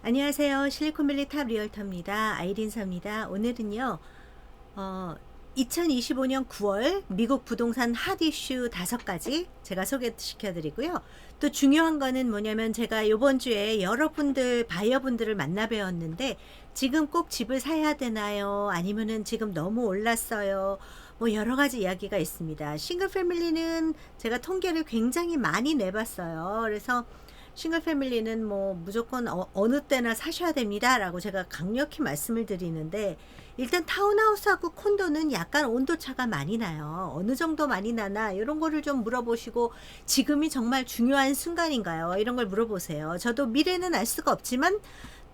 안녕하세요. 실리콘밸리 탑 리얼터입니다. 아이린서입니다. 오늘은요, 2025년 9월 미국 부동산 핫 이슈 5가지 제가 소개시켜 드리고요. 또 중요한 거는 뭐냐면 제가 이번 주에 여러분들, 바이어분들을 만나 뵈었는데 지금 꼭 집을 사야 되나요? 아니면은 지금 너무 올랐어요? 뭐 여러 가지 이야기가 있습니다. 싱글 패밀리는 제가 통계를 굉장히 많이 내봤어요. 그래서 싱글 패밀리는 뭐 무조건 어느 때나 사셔야 됩니다 라고 제가 강력히 말씀을 드리는데, 일단 타운하우스하고 콘도는 약간 온도차가 많이 나요. 어느 정도 많이 나나 이런 거를 좀 물어보시고, 지금이 정말 중요한 순간인가요? 이런 걸 물어보세요. 저도 미래는 알 수가 없지만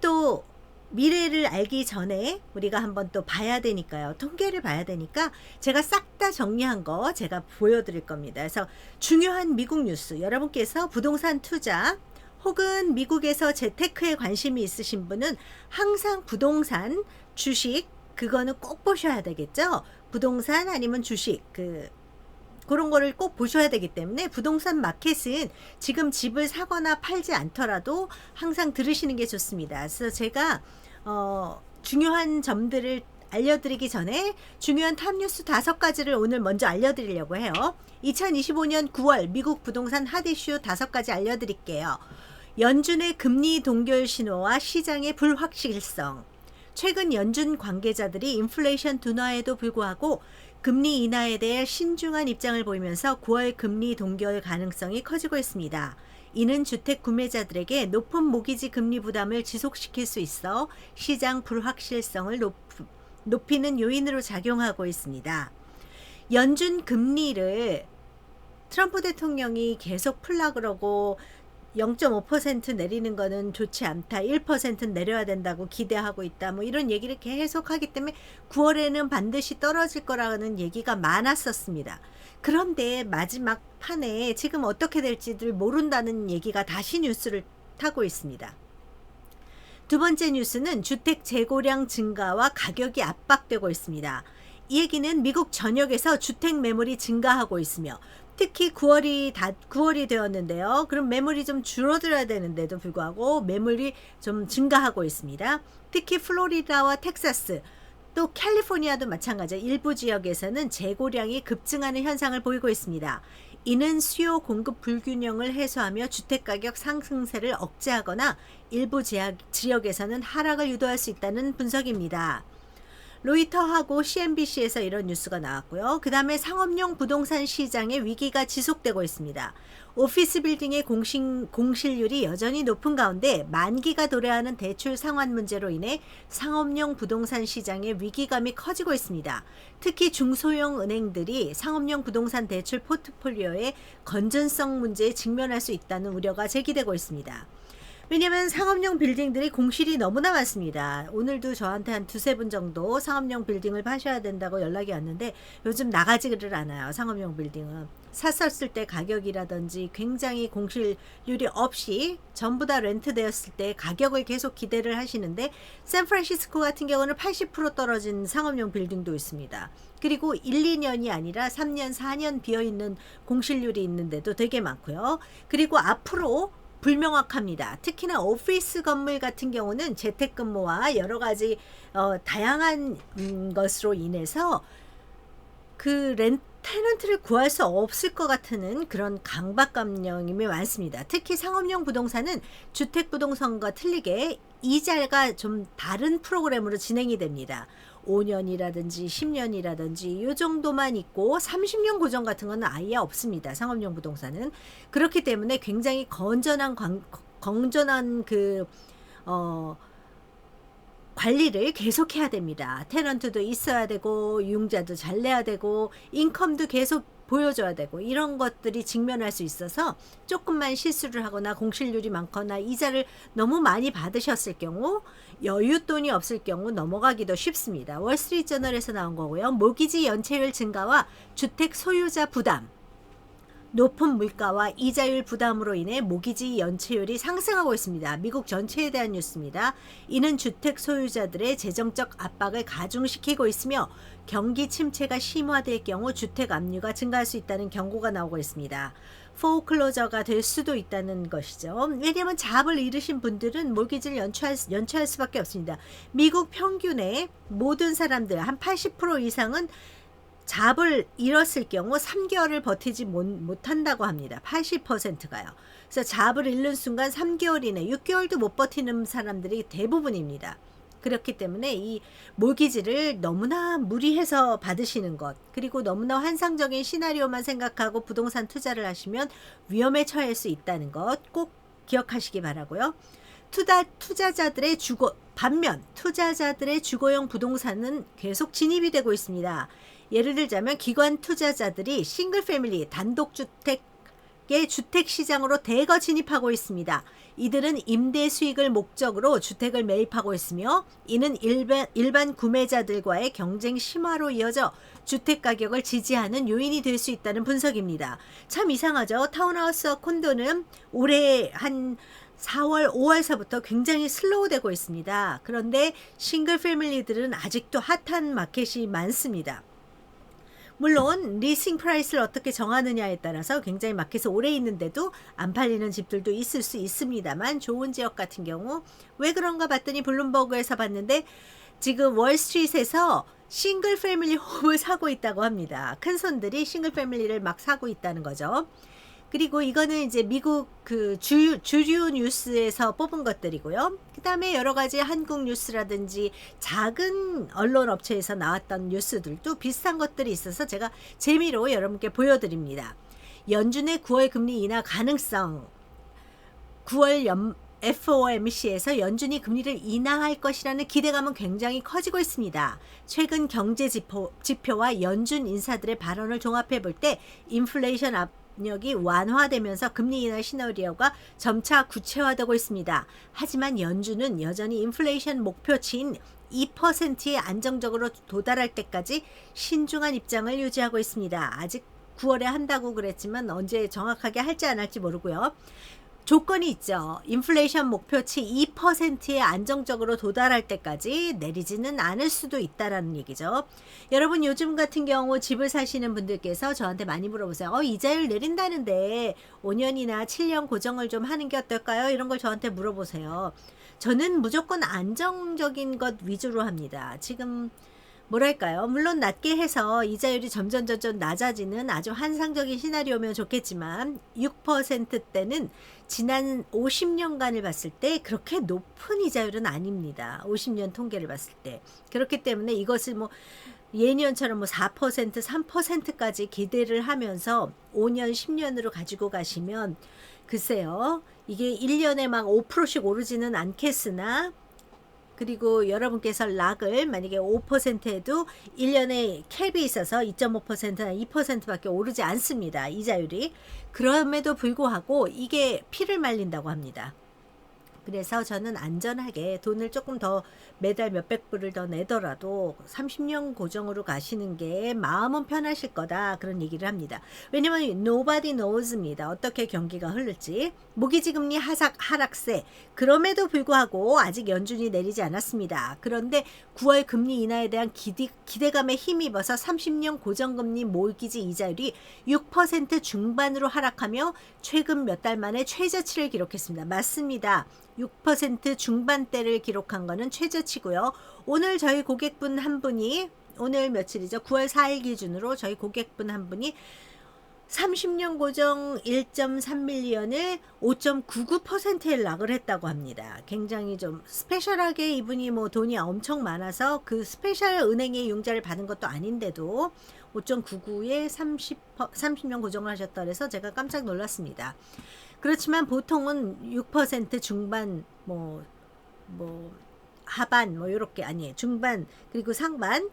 또 미래를 알기 전에 우리가 한번 또 봐야 되니까요. 통계를 봐야 되니까 제가 싹 다 정리한 거 제가 보여드릴 겁니다. 그래서 중요한 미국 뉴스, 여러분께서 부동산 투자 혹은 미국에서 재테크에 관심이 있으신 분은 항상 부동산, 주식, 그거는 꼭 보셔야 되겠죠. 부동산 아니면 주식, 그런 거를 꼭 보셔야 되기 때문에 부동산 마켓은 지금 집을 사거나 팔지 않더라도 항상 들으시는 게 좋습니다. 그래서 제가 중요한 점들을 알려드리기 전에 중요한 탑뉴스 5가지를 오늘 먼저 알려드리려고 해요. 2025년 9월 미국 부동산 핫 이슈 5가지 알려드릴게요. 연준의 금리 동결 신호와 시장의 불확실성. 최근 연준 관계자들이 인플레이션 둔화에도 불구하고 금리 인하에 대해 신중한 입장을 보이면서 9월 금리 동결 가능성이 커지고 있습니다. 이는 주택 구매자들에게 높은 모기지 금리 부담을 지속시킬 수 있어 시장 불확실성을 높이는 요인으로 작용하고 있습니다. 연준 금리를 트럼프 대통령이 계속 풀라 그러고 0.5% 내리는 거는 좋지 않다. 1% 내려야 된다고 기대하고 있다. 뭐 이런 얘기를 계속하기 때문에 9월에는 반드시 떨어질 거라는 얘기가 많았었습니다. 그런데 마지막 판에 지금 어떻게 될지를 모른다는 얘기가 다시 뉴스를 타고 있습니다. 두 번째 뉴스는 주택 재고량 증가와 가격이 압박되고 있습니다. 이 얘기는 미국 전역에서 주택 매물이 증가하고 있으며 특히 9월이 되었는데요. 그럼 매물이 좀 줄어들어야 되는데도 불구하고 매물이 좀 증가하고 있습니다. 특히 플로리다와 텍사스, 또 캘리포니아도 마찬가지로 일부 지역에서는 재고량이 급증하는 현상을 보이고 있습니다. 이는 수요 공급 불균형을 해소하며 주택가격 상승세를 억제하거나 일부 지역에서는 하락을 유도할 수 있다는 분석입니다. 로이터하고 CNBC에서 이런 뉴스가 나왔고요. 그 다음에 상업용 부동산 시장의 위기가 지속되고 있습니다. 오피스 빌딩의 공실률이 여전히 높은 가운데 만기가 도래하는 대출 상환 문제로 인해 상업용 부동산 시장의 위기감이 커지고 있습니다. 특히 중소형 은행들이 상업용 부동산 대출 포트폴리오의 건전성 문제에 직면할 수 있다는 우려가 제기되고 있습니다. 왜냐면 상업용 빌딩들이 공실이 너무나 많습니다. 오늘도 저한테 한 2-3분 정도 상업용 빌딩을 파셔야 된다고 연락이 왔는데 요즘 나가지를 않아요. 상업용 빌딩은 샀었을 때 가격이라든지 굉장히 공실률이 없이 전부 다 렌트 되었을 때 가격을 계속 기대를 하시는데, 샌프란시스코 같은 경우는 80% 떨어진 상업용 빌딩도 있습니다. 그리고 1-2년이 아니라 3년, 4년 비어있는 공실률이 있는데도 되게 많고요. 그리고 앞으로 불명확합니다. 특히나 오피스 건물 같은 경우는 재택근무와 여러 가지 다양한 것으로 인해서 테넌트를 구할 수 없을 것 같은 그런 강박감정이 많습니다. 특히 상업용 부동산은 주택 부동산과 틀리게 이자가 좀 다른 프로그램으로 진행이 됩니다. 5년이라든지 10년이라든지 이 정도만 있고 30년 고정 같은 건 아예 없습니다. 상업용 부동산은. 그렇기 때문에 굉장히 건전한 관리를 계속해야 됩니다. 테넌트도 있어야 되고 융자도 잘 내야 되고 인컴도 계속 보여줘야 되고, 이런 것들이 직면할 수 있어서 조금만 실수를 하거나 공실률이 많거나 이자를 너무 많이 받으셨을 경우, 여윳돈이 없을 경우 넘어가기도 쉽습니다. 월스트리트저널에서 나온 거고요. 모기지 연체율 증가와 주택 소유자 부담, 높은 물가와 이자율 부담으로 인해 모기지 연체율이 상승하고 있습니다. 미국 전체에 대한 뉴스입니다. 이는 주택 소유자들의 재정적 압박을 가중시키고 있으며 경기 침체가 심화될 경우 주택 압류가 증가할 수 있다는 경고가 나오고 있습니다. 포클로저가 될 수도 있다는 것이죠. 왜냐하면 잡을 잃으신 분들은 몰기지를 연체할 수밖에 없습니다. 미국 평균의 모든 사람들 한 80% 이상은 잡을 잃었을 경우 3개월을 버티지 못한다고 합니다. 80%가요. 그래서 잡을 잃는 순간 3개월 이내, 6개월도 못 버티는 사람들이 대부분입니다. 그렇기 때문에 이 몰기지를 너무나 무리해서 받으시는 것, 그리고 너무나 환상적인 시나리오만 생각하고 부동산 투자를 하시면 위험에 처할 수 있다는 것 꼭 기억하시기 바라고요. 투자자들의 반면 투자자들의 주거용 부동산은 계속 진입이 되고 있습니다. 예를 들자면 기관 투자자들이 싱글 패밀리 단독주택의 주택 시장으로 대거 진입하고 있습니다. 이들은 임대 수익을 목적으로 주택을 매입하고 있으며 이는 일반 구매자들과의 경쟁 심화로 이어져 주택 가격을 지지하는 요인이 될 수 있다는 분석입니다. 참 이상하죠. 타운하우스와 콘도는 올해 한 4월, 5월서부터 굉장히 슬로우 되고 있습니다. 그런데 싱글 패밀리들은 아직도 핫한 마켓이 많습니다. 물론 리싱 프라이스를 어떻게 정하느냐에 따라서 굉장히 마켓에 오래 있는데도 안 팔리는 집들도 있을 수 있습니다만, 좋은 지역 같은 경우 왜 그런가 봤더니 블룸버그에서 봤는데 지금 월스트리트에서 싱글 패밀리 홈을 사고 있다고 합니다. 큰 손들이 싱글 패밀리를 막 사고 있다는 거죠. 그리고 이거는 이제 미국 그 주류 뉴스에서 뽑은 것들이고요. 그 다음에 여러 가지 한국 뉴스라든지 작은 언론 업체에서 나왔던 뉴스들도 비슷한 것들이 있어서 제가 재미로 여러분께 보여드립니다. 연준의 9월 금리 인하 가능성, 9월 FOMC에서 연준이 금리를 인하할 것이라는 기대감은 굉장히 커지고 있습니다. 최근 경제 지표와 연준 인사들의 발언을 종합해 볼 때 인플레이션 압력이 완화되면서 금리 인하 시나리오가 점차 구체화되고 있습니다. 하지만 연준은 여전히 인플레이션 목표치인 2%에 안정적으로 도달할 때까지 신중한 입장을 유지하고 있습니다. 아직 9월에 한다고 그랬지만 언제 정확하게 할지 안 할지 모르고요. 조건이 있죠. 인플레이션 목표치 2%에 안정적으로 도달할 때까지 내리지는 않을 수도 있다라는 얘기죠. 여러분 요즘 같은 경우 집을 사시는 분들께서 저한테 많이 물어보세요. 이자율 내린다는데 5년이나 7년 고정을 좀 하는 게 어떨까요? 이런 걸 저한테 물어보세요. 저는 무조건 안정적인 것 위주로 합니다. 지금 뭐랄까요? 물론 낮게 해서 이자율이 점점 낮아지는 아주 환상적인 시나리오면 좋겠지만 6%대는 지난 50년간을 봤을 때 그렇게 높은 이자율은 아닙니다. 50년 통계를 봤을 때. 그렇기 때문에 이것을 뭐 예년처럼 뭐 4%, 3%까지 기대를 하면서 5년, 10년으로 가지고 가시면 글쎄요. 이게 1년에 막 5%씩 오르지는 않겠으나, 그리고 여러분께서 락을 만약에 5%에도 1년에 캡이 있어서 2.5%나 2%밖에 오르지 않습니다. 이자율이. 그럼에도 불구하고 이게 피를 말린다고 합니다. 그래서 저는 안전하게 돈을 조금 더 매달 몇백 불을 더 내더라도 30년 고정으로 가시는 게 마음은 편하실 거다, 그런 얘기를 합니다. 왜냐면 nobody knows입니다. 어떻게 경기가 흐를지. 모기지금리 하락세, 그럼에도 불구하고 아직 연준이 내리지 않았습니다. 그런데 9월 금리 인하에 대한 기대감에 힘입어서 30년 고정금리 모기지 이자율이 6% 중반으로 하락하며 최근 몇 달 만에 최저치를 기록했습니다. 맞습니다. 6% 중반대를 기록한 거는 최저치고요. 오늘 저희 고객분 한 분이, 오늘 며칠이죠? 9월 4일 기준으로 저희 고객분 한 분이 30년 고정 1.3밀리언을 5.99%에 락을 했다고 합니다. 굉장히 좀 스페셜하게 이분이 뭐 돈이 엄청 많아서 그 스페셜 은행의 융자를 받은 것도 아닌데도 5.99에 30년 고정을 하셨다 그래서 제가 깜짝 놀랐습니다. 그렇지만 보통은 6% 중반, 뭐 하반, 뭐 요렇게, 아니 중반, 그리고 상반,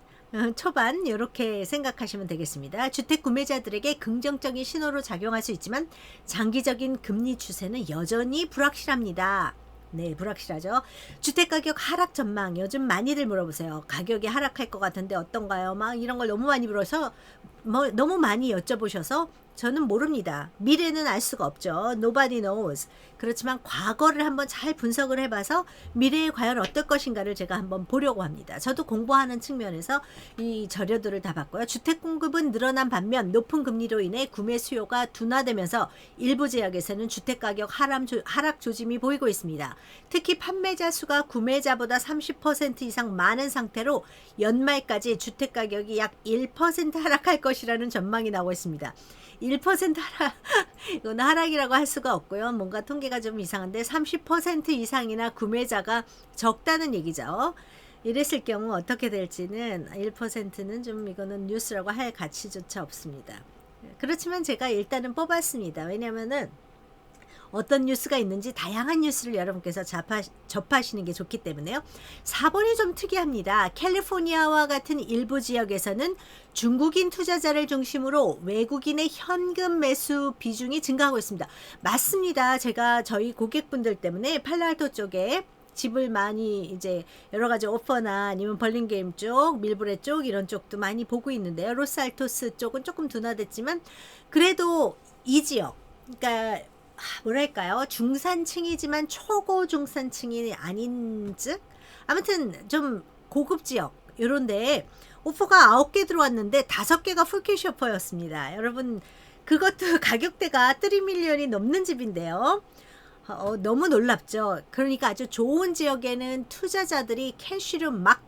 초반, 이렇게 생각하시면 되겠습니다. 주택 구매자들에게 긍정적인 신호로 작용할 수 있지만 장기적인 금리 추세는 여전히 불확실합니다. 네, 불확실하죠. 주택가격 하락 전망, 요즘 많이들 물어보세요. 가격이 하락할 것 같은데 어떤가요? 막 이런 걸 너무 많이 물어서 너무 많이 여쭤보셔서 저는 모릅니다. 미래는 알 수가 없죠. Nobody knows. 그렇지만 과거를 한번 잘 분석을 해봐서 미래에 과연 어떨 것인가를 제가 한번 보려고 합니다. 저도 공부하는 측면에서 이 자료들을 다 봤고요. 주택 공급은 늘어난 반면 높은 금리로 인해 구매 수요가 둔화되면서 일부 지역에서는 주택가격 하락 조짐이 보이고 있습니다. 특히 판매자 수가 구매자보다 30% 이상 많은 상태로 연말까지 주택가격이 약 1% 하락할 것이라는 전망이 나오고 있습니다. 1% 하락, 이건 하락이라고 할 수가 없고요. 뭔가 통계가 좀 이상한데 30% 이상이나 구매자가 적다는 얘기죠. 이랬을 경우 어떻게 될지는 1%는 좀 이거는 뉴스라고 할 가치조차 없습니다. 그렇지만 제가 일단은 뽑았습니다. 왜냐면은 어떤 뉴스가 있는지 다양한 뉴스를 여러분께서 접하시는 게 좋기 때문에요. 4번이 좀 특이합니다. 캘리포니아와 같은 일부 지역에서는 중국인 투자자를 중심으로 외국인의 현금 매수 비중이 증가하고 있습니다. 맞습니다. 제가 저희 고객분들 때문에 팔로알토 쪽에 집을 많이 이제 여러 가지 오퍼나 아니면 벌링게임 쪽, 밀브레 쪽 이런 쪽도 많이 보고 있는데요. 로스알토스 쪽은 조금 둔화됐지만 그래도 이 지역, 그러니까 뭐랄까요? 중산층이지만 초고 중산층이 아닌 즉 아무튼 좀 고급 지역 요런데 오퍼가 9개 들어왔는데 5개가 풀캐시 오퍼였습니다. 여러분 그것도 가격대가 3밀리언이 넘는 집인데요. 너무 놀랍죠. 그러니까 아주 좋은 지역에는 투자자들이 캐시로 막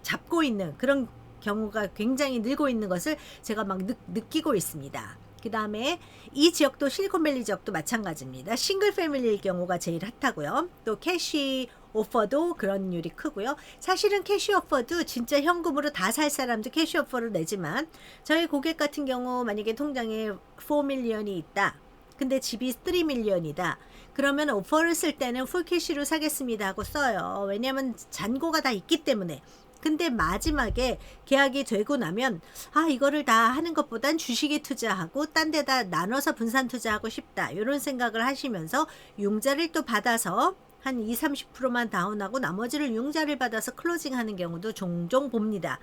잡고 있는 그런 경우가 굉장히 늘고 있는 것을 제가 막 느끼고 있습니다. 그 다음에 이 지역도 실리콘밸리 지역도 마찬가지입니다. 싱글 패밀리일 경우가 제일 핫하고요. 또 캐시 오퍼도 그런 율이 크고요. 사실은 캐시 오퍼도 진짜 현금으로 다 살 사람도 캐시 오퍼를 내지만 저희 고객 같은 경우 만약에 통장에 4밀리언이 있다. 근데 집이 3밀리언이다. 그러면 오퍼를 쓸 때는 풀캐시로 사겠습니다 하고 써요. 왜냐하면 잔고가 다 있기 때문에. 근데 마지막에 계약이 되고 나면 이거를 다 하는 것보단 주식에 투자하고 딴 데다 나눠서 분산 투자하고 싶다. 이런 생각을 하시면서 융자를 또 받아서 한 20-30%만 다운하고 나머지를 융자를 받아서 클로징하는 경우도 종종 봅니다.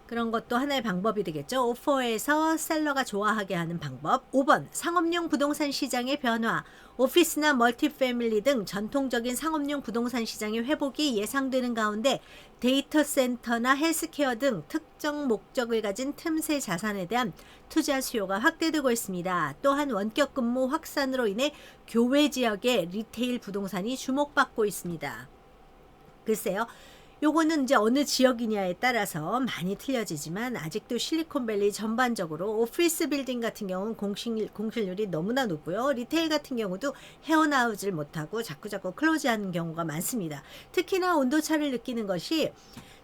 그런 것도 하나의 방법이 되겠죠. 오퍼에서 셀러가 좋아하게 하는 방법. 5번 상업용 부동산 시장의 변화. 오피스나 멀티패밀리 등 전통적인 상업용 부동산 시장의 회복이 예상되는 가운데 데이터 센터나 헬스케어 등 특정 목적을 가진 틈새 자산에 대한 투자 수요가 확대되고 있습니다. 또한 원격 근무 확산으로 인해 교외 지역의 리테일 부동산이 주목받고 있습니다. 글쎄요. 요거는 이제 어느 지역이냐에 따라서 많이 틀려지지만 아직도 실리콘밸리 전반적으로 오피스 빌딩 같은 경우는 공실률이 너무나 높고요. 리테일 같은 경우도 헤어나오질 못하고 자꾸자꾸 클로즈하는 경우가 많습니다. 특히나 온도차를 느끼는 것이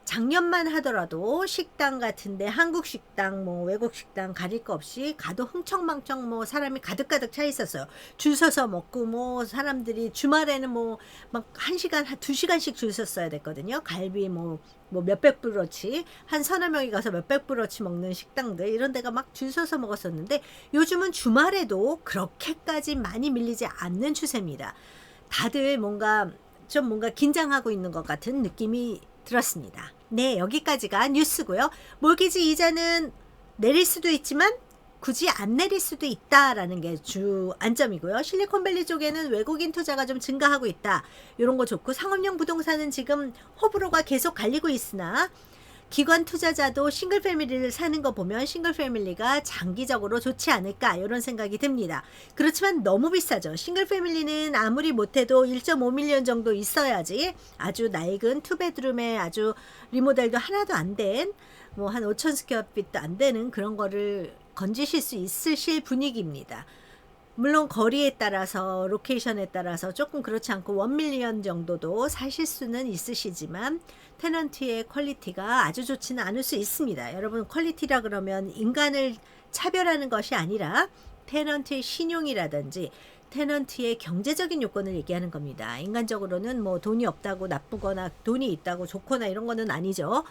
작년만 하더라도 식당 같은데 한국 식당 뭐 외국 식당 가릴 거 없이 가도 흥청망청 뭐 사람이 가득가득 차 있었어요. 줄 서서 먹고 뭐 사람들이 주말에는 뭐 막 1시간, 2시간씩 줄 섰어야 됐거든요. 갈비 뭐 몇백 불어치 한 서너 명이 가서 몇백 불어치 먹는 식당들 이런 데가 막 줄 서서 먹었었는데 요즘은 주말에도 그렇게까지 많이 밀리지 않는 추세입니다. 다들 뭔가 긴장하고 있는 것 같은 느낌이 들었습니다. 네, 여기까지가 뉴스고요. 몰기지 이자는 내릴 수도 있지만 굳이 안 내릴 수도 있다라는 게 주 안점이고요. 실리콘밸리 쪽에는 외국인 투자가 좀 증가하고 있다. 이런 거 좋고 상업용 부동산은 지금 호불호가 계속 갈리고 있으나 기관 투자자도 싱글 패밀리를 사는 거 보면 싱글 패밀리가 장기적으로 좋지 않을까 이런 생각이 듭니다. 그렇지만 너무 비싸죠. 싱글 패밀리는 아무리 못해도 1.5밀리언 정도 있어야지 아주 낡은 투베드룸에 아주 리모델도 하나도 안 된 뭐 한 5천 스퀘어핏도 안 되는 그런 거를 건지실 수 있으실 분위기입니다. 물론 거리에 따라서 로케이션에 따라서 조금 그렇지 않고 1밀리언 정도도 사실 수는 있으시지만 테넌트의 퀄리티가 아주 좋지는 않을 수 있습니다. 여러분 퀄리티라 그러면 인간을 차별하는 것이 아니라 테넌트의 신용이라든지 테넌트의 경제적인 요건을 얘기하는 겁니다. 인간적으로는 뭐 돈이 없다고 나쁘거나 돈이 있다고 좋거나 이런 거는 아니죠.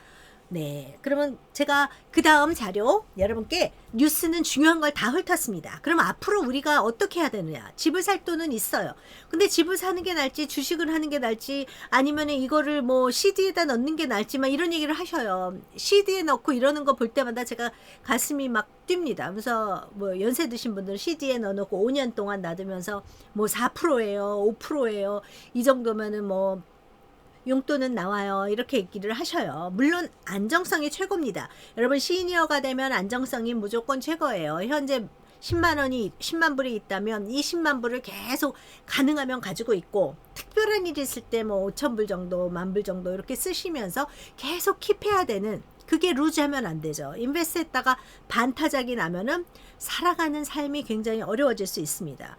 네. 그러면 제가 그 다음 자료 여러분께 뉴스는 중요한 걸 다 훑었습니다. 그럼 앞으로 우리가 어떻게 해야 되느냐? 집을 살 돈은 있어요. 근데 집을 사는 게 나을지 주식을 하는 게 나을지 아니면 이거를 뭐 CD에다 넣는 게 나을지 막 이런 얘기를 하셔요. CD에 넣고 이러는 거 볼 때마다 제가 가슴이 막 뜁니다. 그래서 뭐 연세 드신 분들은 CD에 넣어놓고 5년 동안 놔두면서 뭐 4%예요, 5%예요. 이 정도면은 뭐 용돈은 나와요. 이렇게 얘기를 하셔요. 물론 안정성이 최고입니다. 여러분 시니어가 되면 안정성이 무조건 최고예요. 현재 10만 불이 있다면 이 10만 불을 계속 가능하면 가지고 있고 특별한 일이 있을 때 뭐 5천 불 정도, 10,000불 정도 이렇게 쓰시면서 계속 킵해야 되는 그게 루즈하면 안 되죠. 인베스트 했다가 반타작이 나면은 살아가는 삶이 굉장히 어려워질 수 있습니다.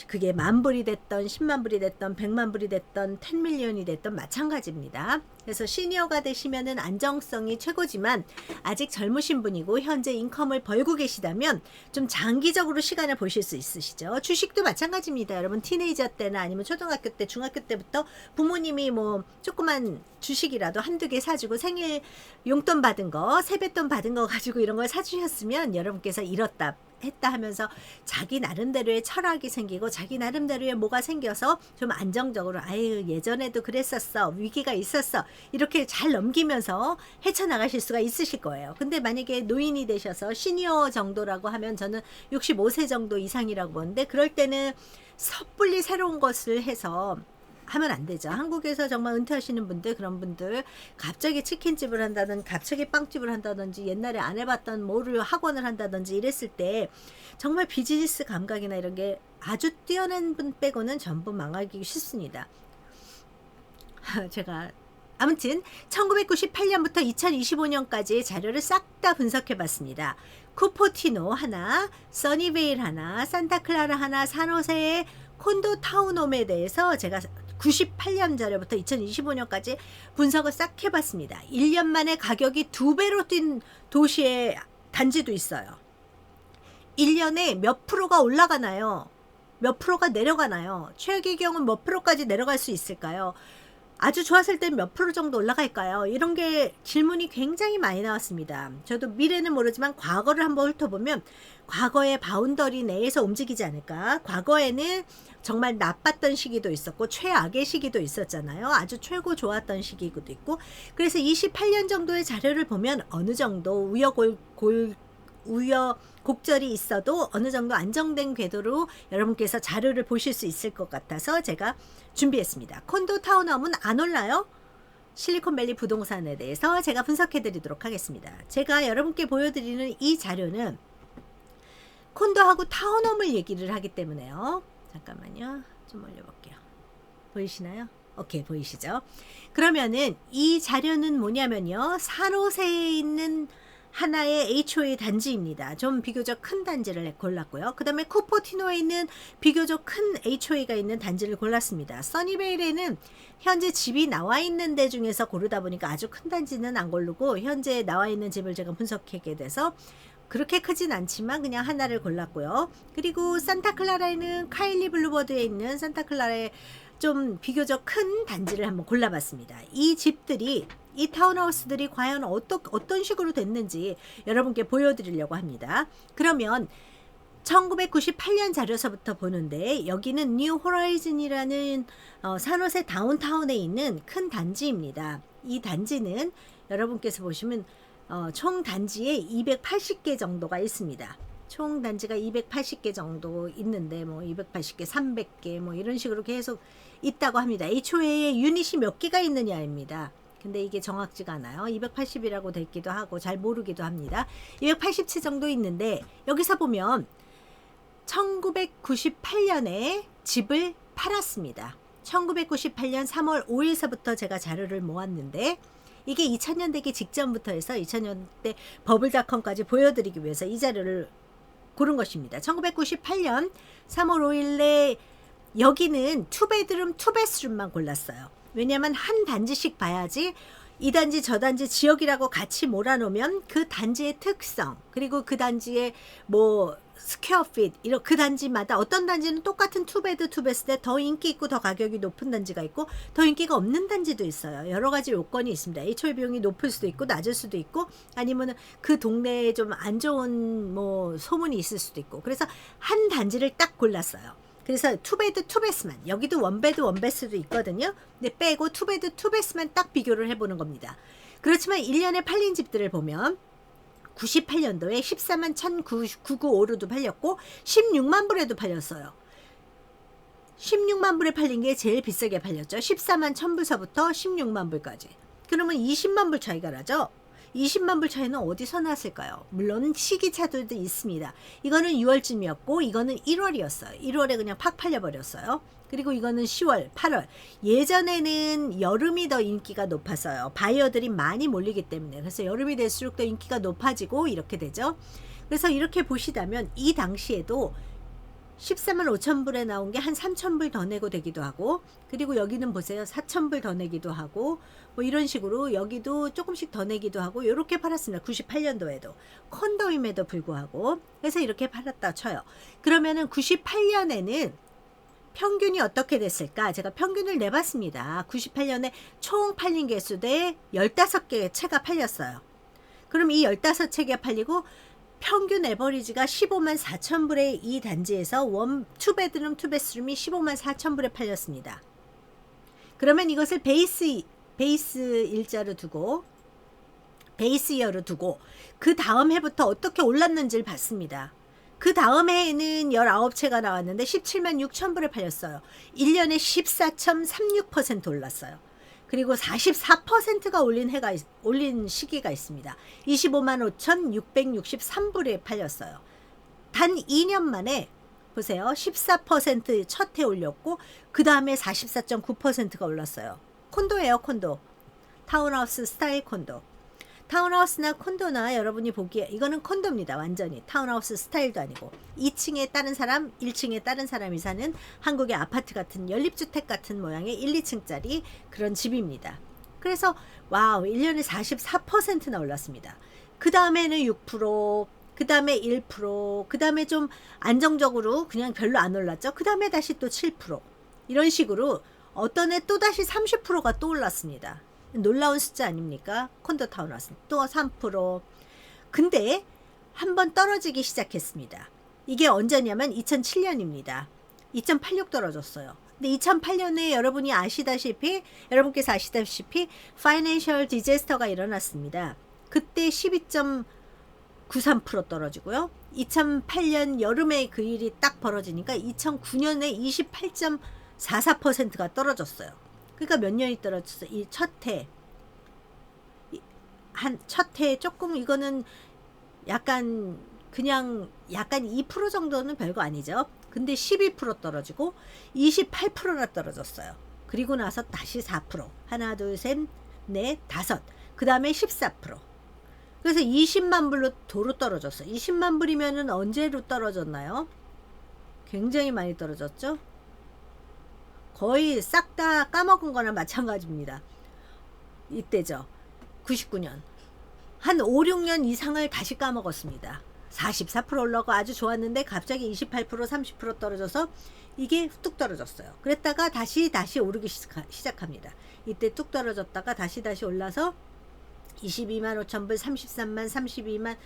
그게 10,000불이 됐던 100,000불이 됐던 100,000불이 됐던 10밀리언이 됐던 마찬가지입니다. 그래서 시니어가 되시면은 안정성이 최고지만 아직 젊으신 분이고 현재 인컴을 벌고 계시다면 좀 장기적으로 시간을 보실 수 있으시죠. 주식도 마찬가지입니다. 여러분 티네이저 때나 아니면 초등학교 때 중학교 때부터 부모님이 뭐 조그만 주식이라도 한두 개 사주고 생일 용돈 받은 거 세뱃돈 받은 거 가지고 이런 걸 사주셨으면 여러분께서 잃었다 했다 하면서 자기 나름대로의 철학이 생기고 자기 나름대로의 뭐가 생겨서 좀 안정적으로 아유 예전에도 그랬었어 위기가 있었어 이렇게 잘 넘기면서 헤쳐나가실 수가 있으실 거예요. 근데 만약에 노인이 되셔서 시니어 정도라고 하면 저는 65세 정도 이상이라고 보는데 그럴 때는 섣불리 새로운 것을 해서 하면 안 되죠. 한국에서 정말 은퇴하시는 분들 그런 분들 갑자기 치킨집을 한다든지 갑자기 빵집을 한다든지 옛날에 안 해봤던 뭐를 학원을 한다든지 이랬을 때 정말 비즈니스 감각이나 이런 게 아주 뛰어난 분 빼고는 전부 망하기 쉽습니다. 제가 아무튼 1998년부터 2025년까지의 자료를 싹 다 분석해 봤습니다. 쿠포티노 하나, 써니베일 하나, 산타클라라 하나, 산호세의 콘도 타운홈에 대해서 제가 98년 자료부터 2025년까지 분석을 싹 해봤습니다. 1년 만에 가격이 2배로 뛴 도시의 단지도 있어요. 1년에 몇 프로가 올라가나요? 몇 프로가 내려가나요? 최악의 경우는 몇 프로까지 내려갈 수 있을까요? 아주 좋았을 땐 몇 프로 정도 올라갈까요? 이런 게 질문이 굉장히 많이 나왔습니다. 저도 미래는 모르지만 과거를 한번 훑어보면 과거의 바운더리 내에서 움직이지 않을까? 과거에는 정말 나빴던 시기도 있었고 최악의 시기도 있었잖아요. 아주 최고 좋았던 시기도 있고 그래서 28년 정도의 자료를 보면 어느 정도 우여곡절이 있어도 어느 정도 안정된 궤도로 여러분께서 자료를 보실 수 있을 것 같아서 제가 준비했습니다. 콘도 타운홈은 안 올라요? 실리콘밸리 부동산에 대해서 제가 분석해 드리도록 하겠습니다. 제가 여러분께 보여드리는 이 자료는 콘도하고 타운홈을 얘기를 하기 때문에요. 잠깐만요. 좀 올려볼게요. 보이시나요? 오케이, 보이시죠? 그러면은 이 자료는 뭐냐면요. 산호세에 있는 하나의 HOA 단지입니다. 좀 비교적 큰 단지를 골랐고요. 그 다음에 쿠포티노에 있는 비교적 큰 HOA가 있는 단지를 골랐습니다. 써니베일에는 현재 집이 나와 있는 데 중에서 고르다 보니까 아주 큰 단지는 안 고르고 현재 나와 있는 집을 제가 분석하게 돼서 그렇게 크진 않지만 그냥 하나를 골랐고요. 그리고 산타클라라에는 카일리 블루버드에 있는 산타클라라의 좀 비교적 큰 단지를 한번 골라봤습니다. 이 집들이 이 타운하우스들이 과연 어떤 식으로 됐는지 여러분께 보여드리려고 합니다. 그러면 1998년 자료서부터 보는데 여기는 뉴 호라이즌이라는 산호세 다운타운에 있는 큰 단지입니다. 이 단지는 여러분께서 보시면 총 단지에 280개 정도가 있습니다. 총 단지가 280개 정도 있는데 뭐 280개, 300개 뭐 이런 식으로 계속 있다고 합니다. HOA에 유닛이 몇 개가 있느냐입니다. 근데 이게 정확지가 않아요. 280이라고 돼 있기도 하고 잘 모르기도 합니다. 280채 정도 있는데 여기서 보면 1998년에 집을 팔았습니다. 1998년 3월 5일서부터 제가 자료를 모았는데 이게 2000년 되기 직전부터 해서 2000년대 버블닷컴까지 보여드리기 위해서 이 자료를 고른 것입니다. 1998년 3월 5일에 여기는 투베드룸 투베스룸만 골랐어요. 왜냐하면 한 단지씩 봐야지 이 단지 저 단지 지역이라고 같이 몰아놓으면 그 단지의 특성, 그리고 그 단지의 뭐 스퀘어 핏, 이런 그 단지마다 어떤 단지는 똑같은 투베드 투베스인데 더 인기 있고 더 가격이 높은 단지가 있고 더 인기가 없는 단지도 있어요. 여러 가지 요건이 있습니다. HOA 비용이 높을 수도 있고 낮을 수도 있고, 아니면은 그 동네에 좀 안 좋은 뭐 소문이 있을 수도 있고. 그래서 한 단지를 딱 골랐어요. 그래서 투베드 투베스만, 여기도 원베드 원베스도 있거든요. 근데 빼고 투베드 투베스만 딱 비교를 해보는 겁니다. 그렇지만 1년에 팔린 집들을 보면 98년도에 14만 1,995로도 팔렸고 16만 불에도 팔렸어요. 16만 불에 팔린 게 제일 비싸게 팔렸죠. 14만 1,000불서부터 16만 불까지. 그러면 20만 불 차이가 나죠. 20만 불 차이는 어디서 났을까요? 물론 시기차도 있습니다. 이거는 6월쯤이었고 이거는 1월이었어요. 1월에 그냥 팍 팔려버렸어요. 그리고 이거는 10월, 8월. 예전에는 여름이 더 인기가 높았어요. 바이어들이 많이 몰리기 때문에. 그래서 여름이 될수록 더 인기가 높아지고 이렇게 되죠. 그래서 이렇게 보시다면 이 당시에도 14만 5천 불에 나온 게 한 3천 불 더 내고 되기도 하고, 그리고 여기는 보세요. 4천 불 더 내기도 하고, 뭐 이런 식으로 여기도 조금씩 더 내기도 하고, 이렇게 팔았습니다. 98년도에도. 콘도임에도 불구하고. 그래서 이렇게 팔았다 쳐요. 그러면은 98년에는 평균이 어떻게 됐을까? 제가 평균을 내봤습니다. 98년에 총 팔린 개수 대 15개의 채가 팔렸어요. 그럼 이 15채가 팔리고 평균 에버리지가 15만 4천 불에 이 단지에서 투베드룸 투베스룸이 15만 4천 불에 팔렸습니다. 그러면 이것을 베이스 일자로 두고, 베이스 이어로 두고 그 다음 해부터 어떻게 올랐는지를 봤습니다. 그 다음 해에는 19채가 나왔는데 17만 6천 불에 팔렸어요. 1년에 14.36% 올랐어요. 그리고 44%가 올린 시기가 있습니다. 25만 5,663불에 팔렸어요. 단 2년 만에 보세요. 14% 첫 해 올렸고 그 다음에 44.9%가 올랐어요. 콘도예요, 콘도. 타운하우스 스타일 콘도. 타운하우스나 콘도나 여러분이 보기에 이거는 콘도입니다. 완전히 타운하우스 스타일도 아니고 2층에 다른 사람, 1층에 다른 사람이 사는 한국의 아파트 같은 연립주택 같은 모양의 1, 2층짜리 그런 집입니다. 그래서 와우, 1년에 44%나 올랐습니다. 그 다음에는 6%, 그 다음에 1%, 그 다음에 좀 안정적으로 그냥 별로 안 올랐죠. 그 다음에 다시 또 7%, 이런 식으로 어떤 해 또다시 30%가 또 올랐습니다. 놀라운 숫자 아닙니까? 콘도 타운하우스 또 3%. 근데 한번 떨어지기 시작했습니다. 이게 언제냐면 2007년입니다. 2008년 떨어졌어요. 근데 2008년에 여러분께서 아시다시피 파이낸셜 디제스터가 일어났습니다. 그때 12.93% 떨어지고요. 2008년 여름에 그 일이 딱 벌어지니까 2009년에 28.44%가 떨어졌어요. 그러니까 몇 년이 떨어졌어. 이 첫 해. 첫 해 조금 이거는 약간 2% 정도는 별거 아니죠. 근데 12% 떨어지고 28%나 떨어졌어요. 그리고 나서 다시 4%. 하나, 둘, 셋, 넷, 다섯. 그 다음에 14%. 그래서 20만 불로 도로 떨어졌어요. 20만 불이면은 언제로 떨어졌나요? 굉장히 많이 떨어졌죠. 거의 싹 다 까먹은 거나 마찬가지입니다. 이때죠. 99년. 한 5, 6년 이상을 다시 까먹었습니다. 44% 올라가고 아주 좋았는데 갑자기 28%, 30% 떨어져서 이게 뚝 떨어졌어요. 그랬다가 다시 오르기 시작합니다. 이때 뚝 떨어졌다가 다시 올라서 22만 5천 불, 33만, 32만,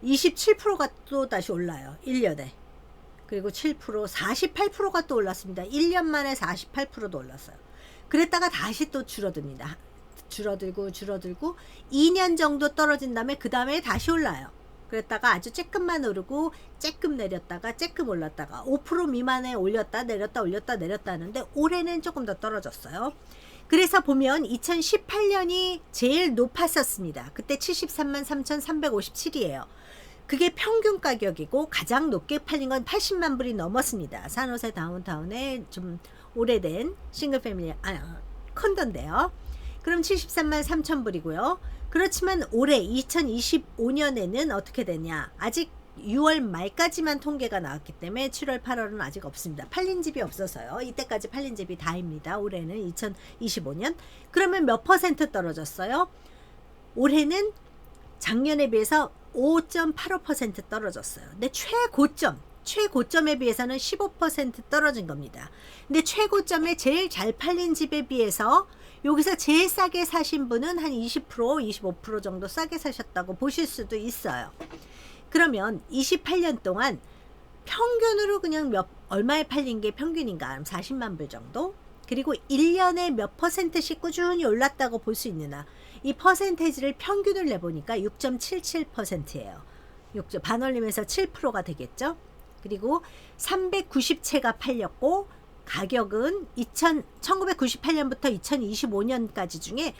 27%가 또 다시 올라요. 1년에. 그리고 7%, 48%가 또 올랐습니다. 1년 만에 48%도 올랐어요. 그랬다가 다시 또 줄어듭니다. 줄어들고 2년 정도 떨어진 다음에 그 다음에 다시 올라요. 그랬다가 아주 쬐끔만 오르고 쬐끔 내렸다가 쬐끔 올랐다가 5% 미만에 올렸다 내렸다 하는데 올해는 조금 더 떨어졌어요. 그래서 보면 2018년이 제일 높았었습니다. 그때 73만 3,357이에요. 그게 평균 가격이고 가장 높게 팔린 건 80만 불이 넘었습니다. 산호세 다운타운의 좀 오래된 싱글 패밀리 컨도인데요. 그럼 73만 3천 불이고요. 그렇지만 올해 2025년에는 어떻게 되냐? 아직 6월 말까지만 통계가 나왔기 때문에 7월, 8월은 아직 없습니다. 팔린 집이 없어서요. 이때까지 팔린 집이 다입니다. 올해는 2025년. 그러면 몇 퍼센트 떨어졌어요? 올해는 작년에 비해서 5.85% 떨어졌어요. 근데 최고점에 비해서는 15% 떨어진 겁니다. 근데 최고점에 제일 잘 팔린 집에 비해서 여기서 제일 싸게 사신 분은 한 20%, 25% 정도 싸게 사셨다고 보실 수도 있어요. 그러면 28년 동안 평균으로 그냥 얼마에 팔린 게 평균인가? 40만 불 정도? 그리고 1년에 몇 퍼센트씩 꾸준히 올랐다고 볼 수 있느냐? 이 퍼센테이지를 평균을 내보니까 6.77%예요. 반올림에서 7%가 되겠죠? 그리고 390채가 팔렸고 가격은 1998년부터 2025년까지 중에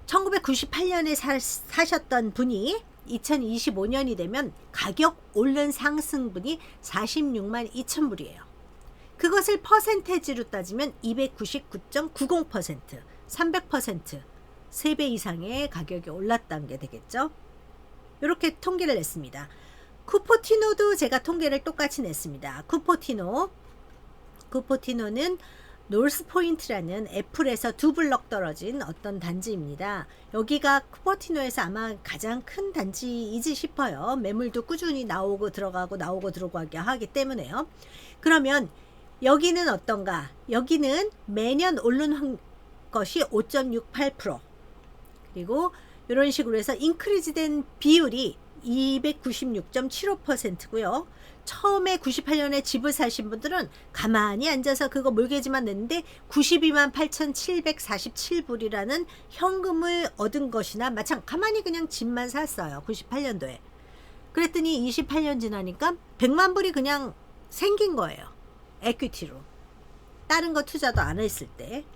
1998년에 사셨던 분이 2025년이 되면 가격 오른 상승분이 46만 2천 불이에요. 그것을 퍼센테이지로 따지면 299.90%, 300%, 3배 이상의 가격이 올랐다는 게 되겠죠. 이렇게 통계를 냈습니다. 쿠포티노도 제가 통계를 똑같이 냈습니다. 쿠포티노는 노스포인트라는 애플에서 2블럭 떨어진 어떤 단지입니다. 여기가 쿠포티노에서 아마 가장 큰 단지이지 싶어요. 매물도 꾸준히 나오고 들어가고 나오고 들어가게 하기 때문에요. 그러면 여기는 어떤가? 여기는 매년 오른 것이 5.68%, 그리고 이런 식으로 해서 인크리즈된 비율이 296.75%고요. 처음에 98년에 집을 사신 분들은 가만히 앉아서 그거 몰개지만 냈는데 92만 8,747불이라는 현금을 얻은 것이나 가만히 그냥 집만 샀어요. 98년도에. 그랬더니 28년 지나니까 100만 불이 그냥 생긴 거예요. 에퀴티로. 다른 거 투자도 안 했을 때.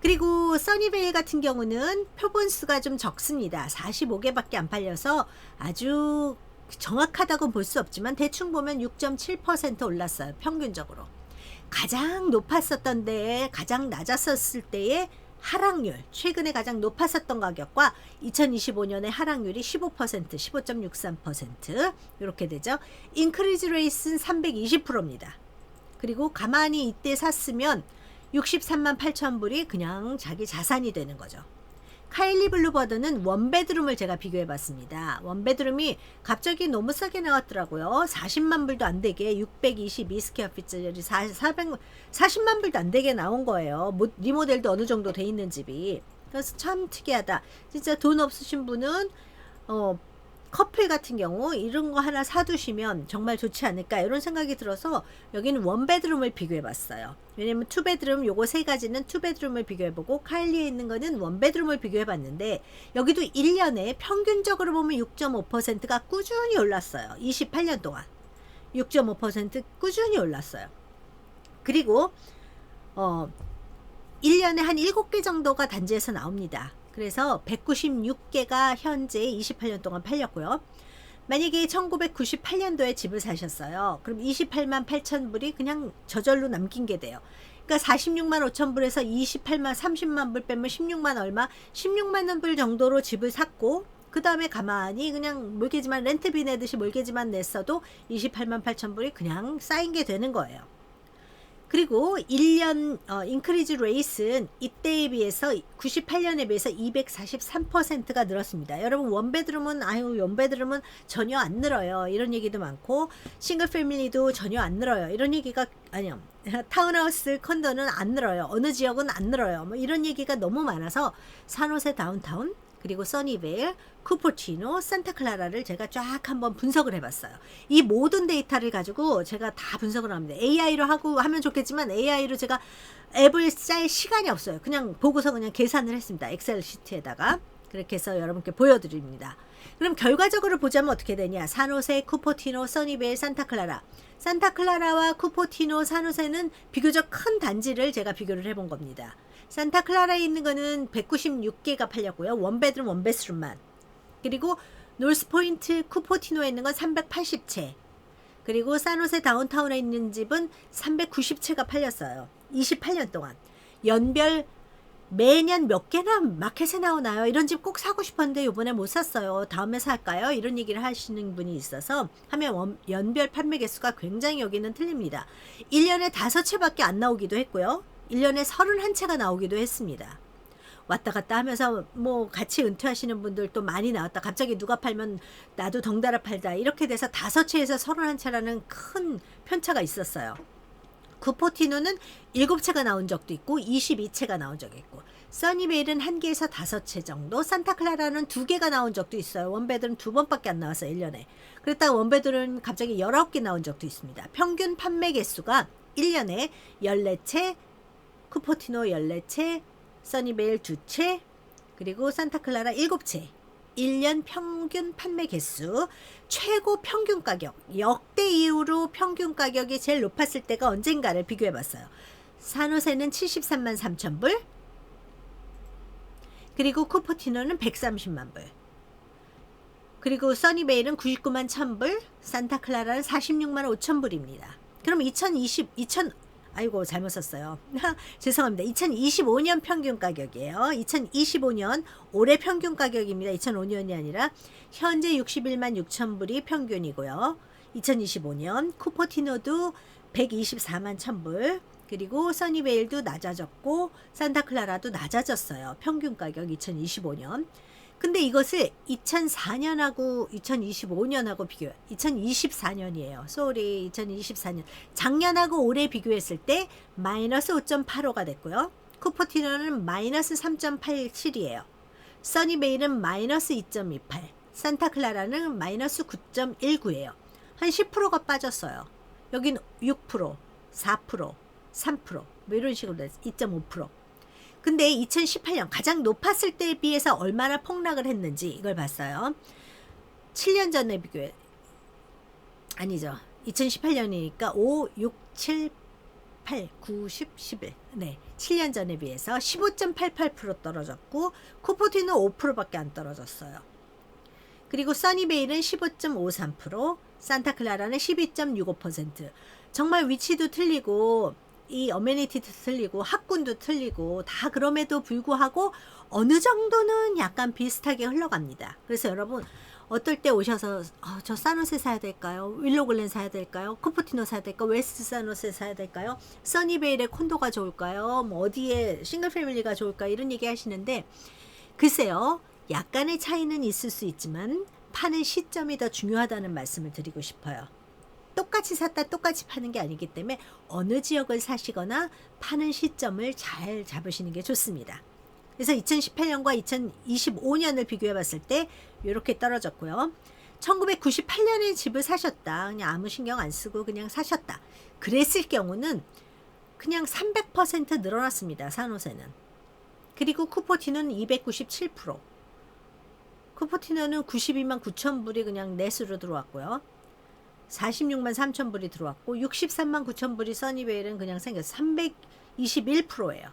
그리고 써니베일 같은 경우는 표본수가 좀 적습니다. 45개밖에 안 팔려서 아주 정확하다고 볼 수 없지만 대충 보면 6.7% 올랐어요. 평균적으로. 가장 높았었던 데에 가장 낮았었을 때의 하락률, 최근에 가장 높았었던 가격과 2025년의 하락률이 15%, 15.63% 이렇게 되죠. 인크리즈 레이스는 320%입니다. 그리고 가만히 이때 샀으면 63만 8천 불이 그냥 자기 자산이 되는 거죠. 카일리 블루버드는 원베드룸을 제가 비교해 봤습니다. 원베드룸이 갑자기 너무 싸게 나왔더라고요. 40만 불도 안 되게 622스퀘어피트짜리 40만 불도 안 되게 나온 거예요. 리모델도 어느 정도 돼 있는 집이. 그래서 참 특이하다. 진짜 돈 없으신 분은 커플 같은 경우 이런 거 하나 사두시면 정말 좋지 않을까 이런 생각이 들어서 여기는 원베드룸을 비교해 봤어요. 왜냐면 투베드룸 요거 세 가지는 투베드룸을 비교해 보고 카일리에 있는 거는 원베드룸을 비교해 봤는데 여기도 1년에 평균적으로 보면 6.5%가 꾸준히 올랐어요. 28년 동안 6.5% 꾸준히 올랐어요. 그리고 1년에 한 7개 정도가 단지에서 나옵니다. 그래서 196개가 현재 28년 동안 팔렸고요. 만약에 1998년도에 집을 사셨어요. 그럼 28만 8천 불이 그냥 저절로 남긴 게 돼요. 그러니까 46만 5천 불에서 28만 30만 불 빼면 16만 얼마? 16만 원 불 정도로 집을 샀고 그 다음에 가만히 그냥 몰개지만 렌트비 내듯이 몰개지만 냈어도 28만 8천 불이 그냥 쌓인 게 되는 거예요. 그리고 1년 인크리즈 레이스는 이때에 비해서 98년에 비해서 243%가 늘었습니다. 여러분 원베드룸은 원베드룸은 전혀 안 늘어요. 이런 얘기도 많고 싱글 패밀리도 전혀 안 늘어요. 이런 얘기가 아니요. 타운하우스 컨도는 안 늘어요. 어느 지역은 안 늘어요. 뭐 이런 얘기가 너무 많아서 산호세 다운타운 그리고 써니베일, 쿠퍼티노, 산타클라라를 제가 쫙 한번 분석을 해봤어요. 이 모든 데이터를 가지고 제가 다 분석을 합니다. AI로 하면 좋겠지만 AI로 제가 앱을 짤 시간이 없어요. 그냥 보고서 그냥 계산을 했습니다. 엑셀 시트에다가. 그렇게 해서 여러분께 보여드립니다. 그럼 결과적으로 보자면 어떻게 되냐. 산호세, 쿠퍼티노, 써니베일, 산타클라라. 산타클라라와 쿠퍼티노, 산호세는 비교적 큰 단지를 제가 비교를 해본 겁니다. 산타클라라에 있는 거는 196개가 팔렸고요. 원베드룸, 원베스룸만. 그리고 노스포인트, 쿠포티노에 있는 건 380채. 그리고 산호세 다운타운에 있는 집은 390채가 팔렸어요. 28년 동안. 연별 매년 몇 개나 마켓에 나오나요? 이런 집 꼭 사고 싶었는데 요번에 못 샀어요. 다음에 살까요? 이런 얘기를 하시는 분이 있어서 하면 연별 판매 개수가 굉장히 여기는 틀립니다. 1년에 5채밖에 안 나오기도 했고요. 1년에 31채가 나오기도 했습니다. 왔다 갔다 하면서 뭐 같이 은퇴하시는 분들도 많이 나왔다. 갑자기 누가 팔면 나도 덩달아 팔다. 이렇게 돼서 5채에서 31채라는 큰 편차가 있었어요. 쿠포티노는 7채가 나온 적도 있고 22채가 나온 적이 있고, 써니베일은 1개에서 5채 정도, 산타클라라는 2개가 나온 적도 있어요. 원베드는 2번밖에 안 나왔어요. 1년에. 그랬다가 원베드는 갑자기 19개 나온 적도 있습니다. 평균 판매 개수가 1년에 14채, 쿠포티노 14채, 써니베일 2채, 그리고 산타클라라 7채. 1년 평균 판매 개수, 최고 평균 가격, 역대 이후로 평균 가격이 제일 높았을 때가 언젠가를 비교해 봤어요. 산호세는 73만 3천 불, 그리고 쿠포티노는 130만 불, 그리고 써니베일은 99만 1천 불, 산타클라라는 46만 5천 불입니다. 그럼 아이고 잘못 썼어요. 죄송합니다. 2025년 평균 가격이에요. 2025년 올해 평균 가격입니다. 2005년이 아니라 현재 61만 6천 불이 평균이고요. 2025년 쿠포티노도 124만 1천 불, 그리고 써니베일도 낮아졌고 산타클라라도 낮아졌어요. 평균 가격 2025년. 근데 이것을 2004년하고 2025년하고 비교해요. 2024년이에요. 소리 2024년. 작년하고 올해 비교했을 때 마이너스 5.85가 됐고요. 쿠포티노는 마이너스 3.87이에요. 써니베일은 마이너스 2.28. 산타클라라는 마이너스 9.19예요. 한 10%가 빠졌어요. 여긴 6%, 4%, 3%, 뭐 이런 식으로 됐어요. 2.5%. 근데 2018년 가장 높았을 때에 비해서 얼마나 폭락을 했는지 이걸 봤어요. 7년 전에 비교해. 아니죠. 2018년이니까 5, 6, 7, 8, 9, 10, 11. 네. 7년 전에 비해서 15.88% 떨어졌고, 쿠포티는 5%밖에 안 떨어졌어요. 그리고 써니베일은 15.53%, 산타클라라는 12.65%. 정말 위치도 틀리고 이 어메니티도 틀리고 학군도 틀리고 다 그럼에도 불구하고 어느 정도는 약간 비슷하게 흘러갑니다. 그래서 여러분 어떨 때 오셔서 저 산호세 사야 될까요? 윌로글렌 사야 될까요? 쿠포티노 사야 될까요? 웨스트 산호세 사야 될까요? 써니베일의 콘도가 좋을까요? 뭐 어디에 싱글 패밀리가 좋을까요? 이런 얘기 하시는데 글쎄요. 약간의 차이는 있을 수 있지만 파는 시점이 더 중요하다는 말씀을 드리고 싶어요. 똑같이 샀다 똑같이 파는 게 아니기 때문에 어느 지역을 사시거나 파는 시점을 잘 잡으시는 게 좋습니다. 그래서 2018년과 2025년을 비교해 봤을 때 이렇게 떨어졌고요. 1998년에 집을 사셨다. 그냥 아무 신경 안 쓰고 그냥 사셨다. 그랬을 경우는 그냥 300% 늘어났습니다. 산호세는. 그리고 쿠포티노는 297%. 쿠포티노는 92만 9천 불이 그냥 넷으로 들어왔고요. 46만 3천 불이 들어왔고 63만 9천 불이 써니베일은 그냥 생겼어요. 321%예요.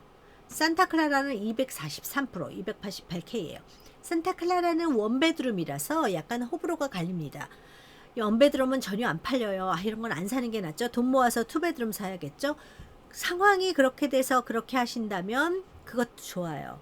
산타클라라는 243%, 288K예요. 산타클라라는 원베드룸이라서 약간 호불호가 갈립니다. 원베드룸은 전혀 안 팔려요. 이런 건 안 사는 게 낫죠. 돈 모아서 투베드룸 사야겠죠. 상황이 그렇게 돼서 그렇게 하신다면 그것도 좋아요.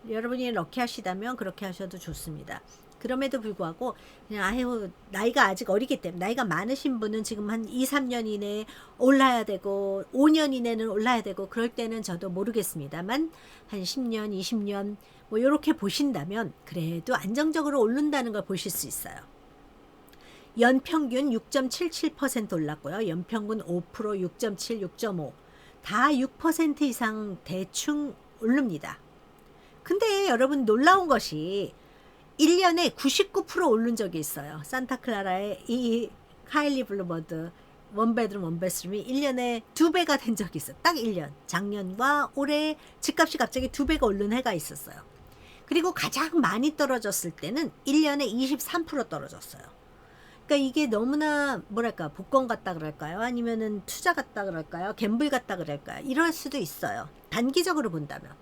여러분이 럭키 하시다면 그렇게 하셔도 좋습니다. 그럼에도 불구하고 그냥 나이가 아직 어리기 때문에 나이가 많으신 분은 지금 한 2, 3년 이내에 올라야 되고 5년 이내는 올라야 되고 그럴 때는 저도 모르겠습니다만 한 10년, 20년 뭐 이렇게 보신다면 그래도 안정적으로 오른다는 걸 보실 수 있어요. 연평균 6.77% 올랐고요. 연평균 5%, 6.7, 6.5 다 6% 이상 대충 오릅니다. 근데 여러분 놀라운 것이 1년에 99% 오른 적이 있어요. 산타클라라의 이 카일리 블루버드 원베드룸 원베스룸이 1년에 2배가 된 적이 있어요. 딱 1년. 작년과 올해 집값이 갑자기 2배가 오른 해가 있었어요. 그리고 가장 많이 떨어졌을 때는 1년에 23% 떨어졌어요. 그러니까 이게 너무나 뭐랄까 복권 같다 그럴까요? 아니면은 투자 같다 그럴까요? 갬블 같다 그럴까요? 이럴 수도 있어요. 단기적으로 본다면.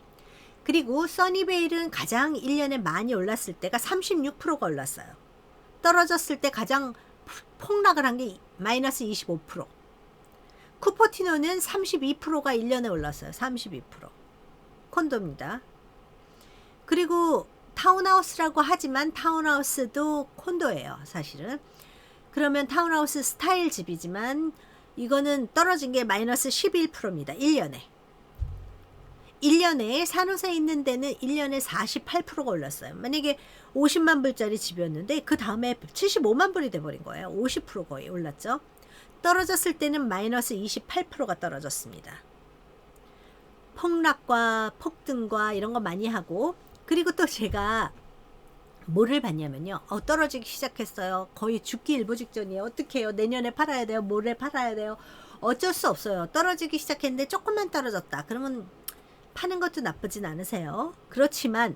그리고 써니베일은 가장 1년에 많이 올랐을 때가 36%가 올랐어요. 떨어졌을 때 가장 폭락을 한 게 마이너스 25%. 쿠포티노는 32%가 1년에 올랐어요. 32%. 콘도입니다. 그리고 타운하우스라고 하지만 타운하우스도 콘도예요, 사실은. 그러면 타운하우스 스타일 집이지만 이거는 떨어진 게 마이너스 11%입니다. 1년에. 1년에 산호세에 있는 데는 1년에 48%가 올랐어요. 만약에 50만 불짜리 집이었는데 그 다음에 75만 불이 돼버린 거예요. 50% 거의 올랐죠. 떨어졌을 때는 마이너스 28%가 떨어졌습니다. 폭락과 폭등과 이런 거 많이 하고, 그리고 또 제가 뭐를 봤냐면요. 떨어지기 시작했어요. 거의 죽기 일보 직전이에요. 어떻게 해요? 내년에 팔아야 돼요? 모레 팔아야 돼요? 어쩔 수 없어요. 떨어지기 시작했는데 조금만 떨어졌다. 그러면 파는 것도 나쁘진 않으세요. 그렇지만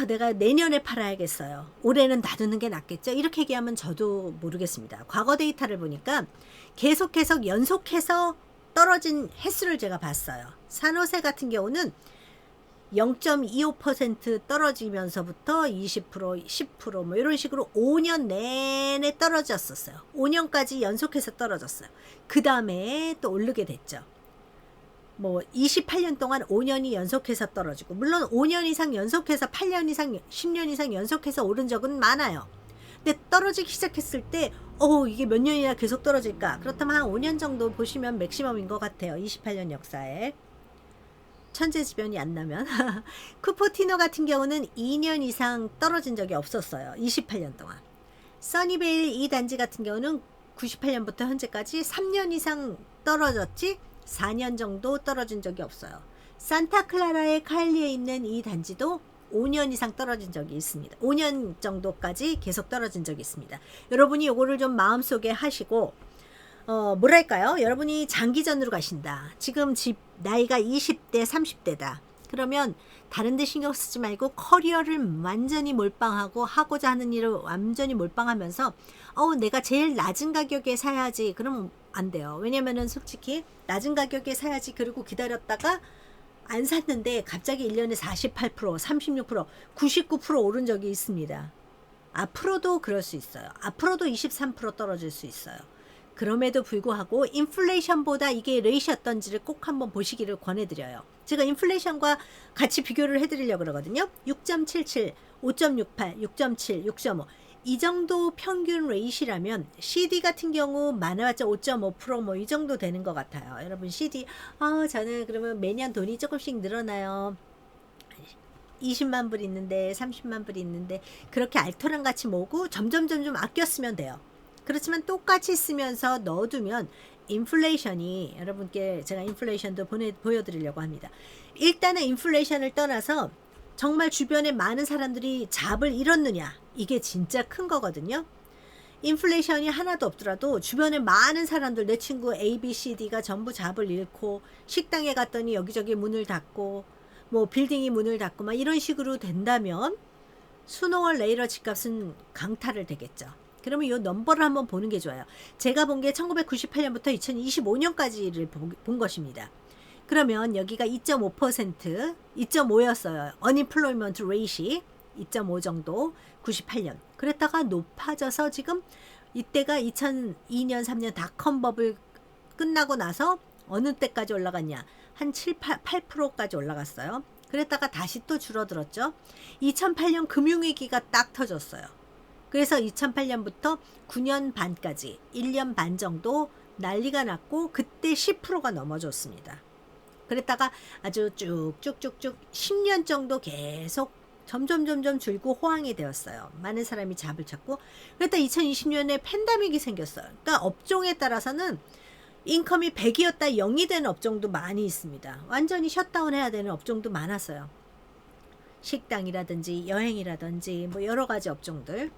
내가 내년에 팔아야겠어요. 올해는 놔두는 게 낫겠죠. 이렇게 얘기하면 저도 모르겠습니다. 과거 데이터를 보니까 계속해서 연속해서 떨어진 횟수를 제가 봤어요. 산호세 같은 경우는 0.25% 떨어지면서부터 20%, 10% 뭐 이런 식으로 5년 내내 떨어졌었어요. 5년까지 연속해서 떨어졌어요. 그 다음에 또 오르게 됐죠. 뭐 28년 동안 5년이 연속해서 떨어지고, 물론 5년 이상 연속해서 8년 이상 10년 이상 연속해서 오른 적은 많아요. 근데 떨어지기 시작했을 때 이게 몇 년이나 계속 떨어질까? 그렇다면 한 5년 정도 보시면 맥시멈인 것 같아요. 28년 역사에 천재지변이 안 나면. 쿠퍼티노 같은 경우는 2년 이상 떨어진 적이 없었어요. 28년 동안. 써니베일 이 단지 같은 경우는 98년부터 현재까지 3년 이상 떨어졌지 4년 정도 떨어진 적이 없어요. 산타클라라의 카일리에 있는 이 단지도 5년 이상 떨어진 적이 있습니다. 5년 정도까지 계속 떨어진 적이 있습니다. 여러분이 요거를 좀 마음속에 하시고, 뭐랄까요? 여러분이 장기전으로 가신다. 지금 집 나이가 20대, 30대다. 그러면 다른 데 신경 쓰지 말고 커리어를 완전히 몰빵하고 하고자 하는 일을 완전히 몰빵하면서 내가 제일 낮은 가격에 사야지. 그러면 안 돼요. 왜냐면은 솔직히 낮은 가격에 사야지 그리고 기다렸다가 안 샀는데 갑자기 1년에 48%, 36%, 99% 오른 적이 있습니다. 앞으로도 그럴 수 있어요. 앞으로도 23% 떨어질 수 있어요. 그럼에도 불구하고 인플레이션보다 이게 레이시 어떤지를 꼭 한번 보시기를 권해드려요. 제가 인플레이션과 같이 비교를 해드리려고 그러거든요. 6.77, 5.68, 6.7, 6.5 이 정도 평균 레이시라면 CD 같은 경우 많아봤자 5.5% 뭐 이 정도 되는 것 같아요. 여러분 CD 저는 그러면 매년 돈이 조금씩 늘어나요. 20만 불 있는데 30만 불 있는데 그렇게 알토란 같이 모으고 점점 아껴 쓰면 돼요. 그렇지만 똑같이 쓰면서 넣어두면 인플레이션이, 여러분께 제가 인플레이션도 보여드리려고 합니다. 일단은 인플레이션을 떠나서 정말 주변에 많은 사람들이 잡을 잃었느냐, 이게 진짜 큰 거거든요. 인플레이션이 하나도 없더라도 주변에 많은 사람들, 내 친구 A, B, C, D가 전부 잡을 잃고 식당에 갔더니 여기저기 문을 닫고 뭐 빌딩이 문을 닫고 막 이런 식으로 된다면 수노월 레이러 집값은 강탈을 되겠죠. 그러면 이 넘버를 한번 보는 게 좋아요. 제가 본 게 1998년부터 2025년까지를 본 것입니다. 그러면 여기가 2.5%, 2.5였어요. Unemployment Rate이 2.5 정도, 98년. 그랬다가 높아져서 지금 이때가 2002년, 3년 닷컴 버블 끝나고 나서 어느 때까지 올라갔냐? 한 7, 8%까지 올라갔어요. 그랬다가 다시 또 줄어들었죠. 2008년 금융위기가 딱 터졌어요. 그래서 2008년부터 9년 반까지 1년 반 정도 난리가 났고 그때 10%가 넘어졌습니다. 그랬다가 아주 쭉쭉쭉쭉 10년 정도 계속 점점 줄고 호황이 되었어요. 많은 사람이 잡을 찾고. 그랬다 2020년에 팬데믹이 생겼어요. 그러니까 업종에 따라서는 인컴이 100이었다 0이 되는 업종도 많이 있습니다. 완전히 셧다운 해야 되는 업종도 많았어요. 식당이라든지 여행이라든지 뭐 여러 가지 업종들.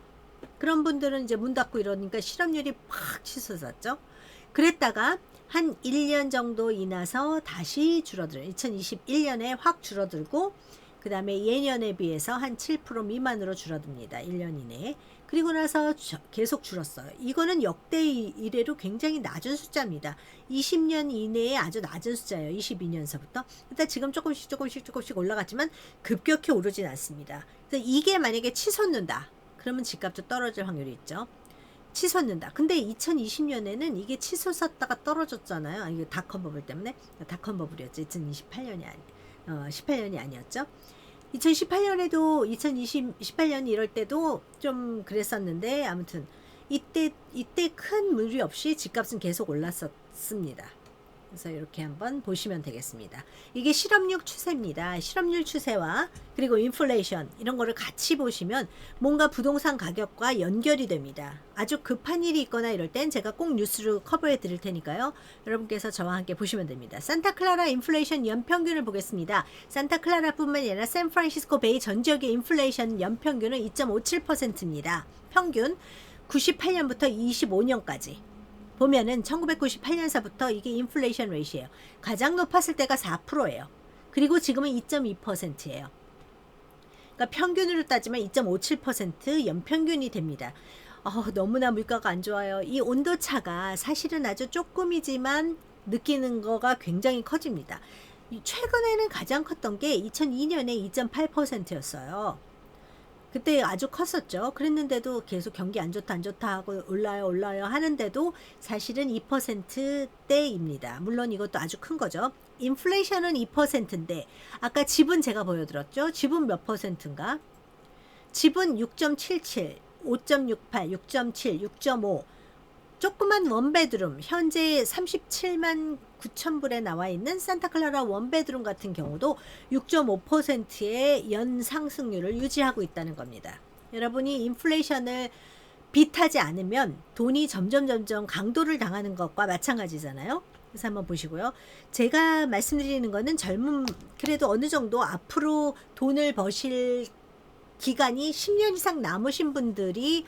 그런 분들은 이제 문 닫고 이러니까 실업률이 팍 치솟았죠. 그랬다가 한 1년 정도 지나서 다시 줄어들어요. 2021년에 확 줄어들고 그 다음에 예년에 비해서 한 7% 미만으로 줄어듭니다. 1년 이내에. 그리고 나서 계속 줄었어요. 이거는 역대 이래로 굉장히 낮은 숫자입니다. 20년 이내에 아주 낮은 숫자예요. 22년서부터. 일단 지금 조금씩 올라갔지만 급격히 오르진 않습니다. 그래서 이게 만약에 치솟는다. 그러면 집값도 떨어질 확률이 있죠. 치솟는다. 근데 2020년에는 이게 치솟았다가 떨어졌잖아요. 이게 닷컴 버블 때문에. 닷컴 버블이었죠. 2028년이 아니. 18년이 아니었죠. 2018년에도 2018년 이럴 때도 좀 그랬었는데 아무튼 이때 큰 무리 없이 집값은 계속 올랐었습니다. 그래서 이렇게 한번 보시면 되겠습니다. 이게 실업률 추세입니다. 실업률 추세와 그리고 인플레이션 이런 거를 같이 보시면 뭔가 부동산 가격과 연결이 됩니다. 아주 급한 일이 있거나 이럴 땐 제가 꼭 뉴스로 커버해 드릴 테니까요. 여러분께서 저와 함께 보시면 됩니다. 산타클라라 인플레이션 연평균을 보겠습니다. 산타클라라뿐만 아니라 샌프란시스코 베이 전 지역의 인플레이션 연평균은 2.57%입니다. 평균 98년부터 25년까지 보면은 1998년서부터 이게 인플레이션 레이시예요. 가장 높았을 때가 4%예요. 그리고 지금은 2.2%예요. 그러니까 평균으로 따지면 2.57% 연평균이 됩니다. 너무나 물가가 안 좋아요. 이 온도차가 사실은 아주 조금이지만 느끼는 거가 굉장히 커집니다. 최근에는 가장 컸던 게 2002년에 2.8%였어요. 그때 아주 컸었죠. 그랬는데도 계속 경기 안 좋다 하고 올라요 하는데도 사실은 2%대입니다. 물론 이것도 아주 큰 거죠. 인플레이션은 2%인데 아까 집은 제가 보여드렸죠. 집은 몇 %인가? 집은 6.77, 5.68, 6.7, 6.5 조그만 원베드룸 현재 37만 9천 불에 나와 있는 산타클라라 원베드룸 같은 경우도 6.5%의 연 상승률을 유지하고 있다는 겁니다. 여러분이 인플레이션을 비트하지 않으면 돈이 점점 강도를 당하는 것과 마찬가지잖아요. 그래서 한번 보시고요. 제가 말씀드리는 거는 그래도 어느 정도 앞으로 돈을 버실 기간이 10년 이상 남으신 분들이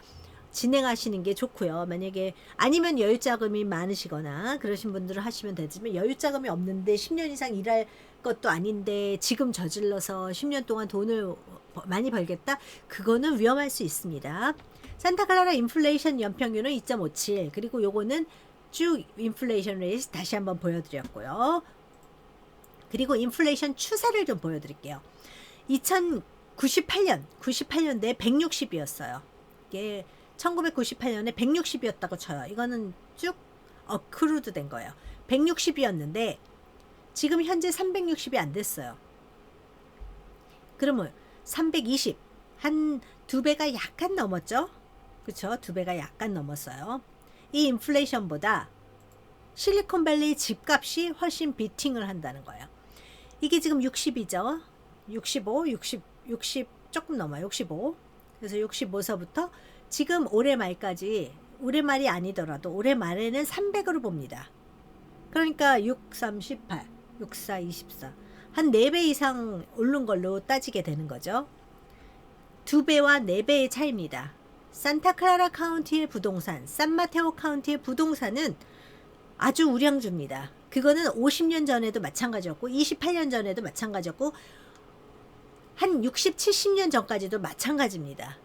진행하시는 게 좋고요. 만약에 아니면 여유자금이 많으시거나 그러신 분들은 하시면 되지만 여유자금이 없는데 10년 이상 일할 것도 아닌데 지금 저질러서 10년 동안 돈을 많이 벌겠다? 그거는 위험할 수 있습니다. 산타클라라 인플레이션 연평균은 2.57 그리고 요거는 쭉 인플레이션 레이트 다시 한번 보여드렸고요. 그리고 인플레이션 추세를 좀 보여드릴게요. 98년대 160이었어요. 이게 1998년에 160이었다고 쳐요. 이거는 쭉 어크루드 된 거예요. 160이었는데 지금 현재 360이 안 됐어요. 그러면 320, 한 2배가 약간 넘었죠? 그쵸? 2배가 약간 넘었어요. 이 인플레이션보다 실리콘밸리 집값이 훨씬 비팅을 한다는 거예요. 이게 지금 60이죠? 65, 60 조금 넘어요. 65. 그래서 65서부터 지금 올해 말까지, 올해 말이 아니더라도 올해 말에는 300으로 봅니다. 그러니까 6, 3, 18, 6, 4, 24. 한 4배 이상 오른 걸로 따지게 되는 거죠. 2배와 4배의 차이입니다. 산타클라라 카운티의 부동산, 산마테오 카운티의 부동산은 아주 우량주입니다. 그거는 50년 전에도 마찬가지였고 28년 전에도 마찬가지였고 한 60, 70년 전까지도 마찬가지입니다.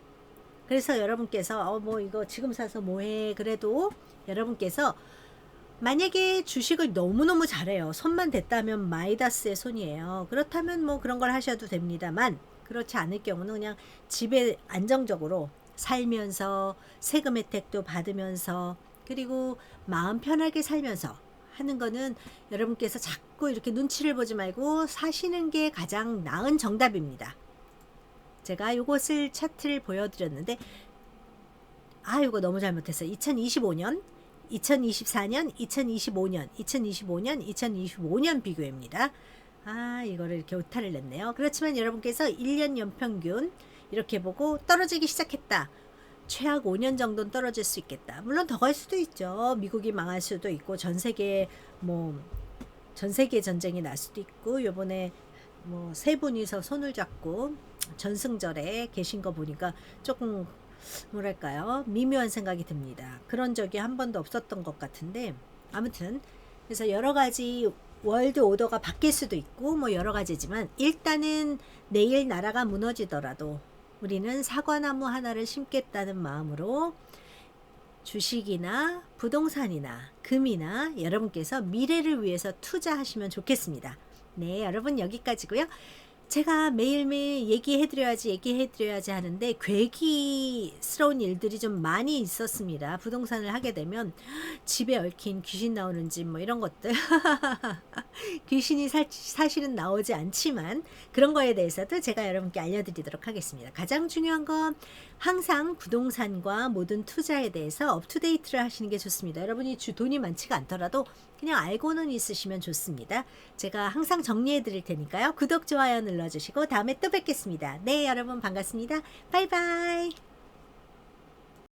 그래서 여러분께서 뭐 이거 지금 사서 뭐해 그래도 여러분께서 만약에 주식을 너무너무 잘해요. 손만 댔다면 마이다스의 손이에요. 그렇다면 뭐 그런 걸 하셔도 됩니다만 그렇지 않을 경우는 그냥 집에 안정적으로 살면서 세금 혜택도 받으면서 그리고 마음 편하게 살면서 하는 거는 여러분께서 자꾸 이렇게 눈치를 보지 말고 사시는 게 가장 나은 정답입니다. 제가 이것을 차트를 보여드렸는데 이거 너무 잘못했어요. 2025년, 2024년, 2025년, 2025년, 2025년 비교입니다. 이거를 이렇게 오타를 냈네요. 그렇지만 여러분께서 1년 연평균 이렇게 보고 떨어지기 시작했다. 최악 5년 정도는 떨어질 수 있겠다. 물론 더 갈 수도 있죠. 미국이 망할 수도 있고 전 세계 전쟁이 날 수도 있고 요번에 세 분이서 손을 잡고 전승절에 계신 거 보니까 조금 뭐랄까요 미묘한 생각이 듭니다. 그런 적이 한 번도 없었던 것 같은데 아무튼 그래서 여러 가지 월드 오더가 바뀔 수도 있고 뭐 여러 가지지만 일단은 내일 나라가 무너지더라도 우리는 사과나무 하나를 심겠다는 마음으로 주식이나 부동산이나 금이나 여러분께서 미래를 위해서 투자하시면 좋겠습니다. 네, 여러분 여기까지고요. 제가 매일매일 얘기해드려야지 하는데 괴기스러운 일들이 좀 많이 있었습니다. 부동산을 하게 되면 집에 얽힌 귀신 나오는 집 뭐 이런 것들 귀신이 사실은 나오지 않지만 그런 거에 대해서도 제가 여러분께 알려드리도록 하겠습니다. 가장 중요한 건 항상 부동산과 모든 투자에 대해서 업투데이트를 하시는 게 좋습니다. 여러분이 돈이 많지가 않더라도 그냥 알고는 있으시면 좋습니다. 제가 항상 정리해 드릴 테니까요. 구독, 좋아요 눌러주시고 다음에 또 뵙겠습니다. 네, 여러분 반갑습니다. 바이바이.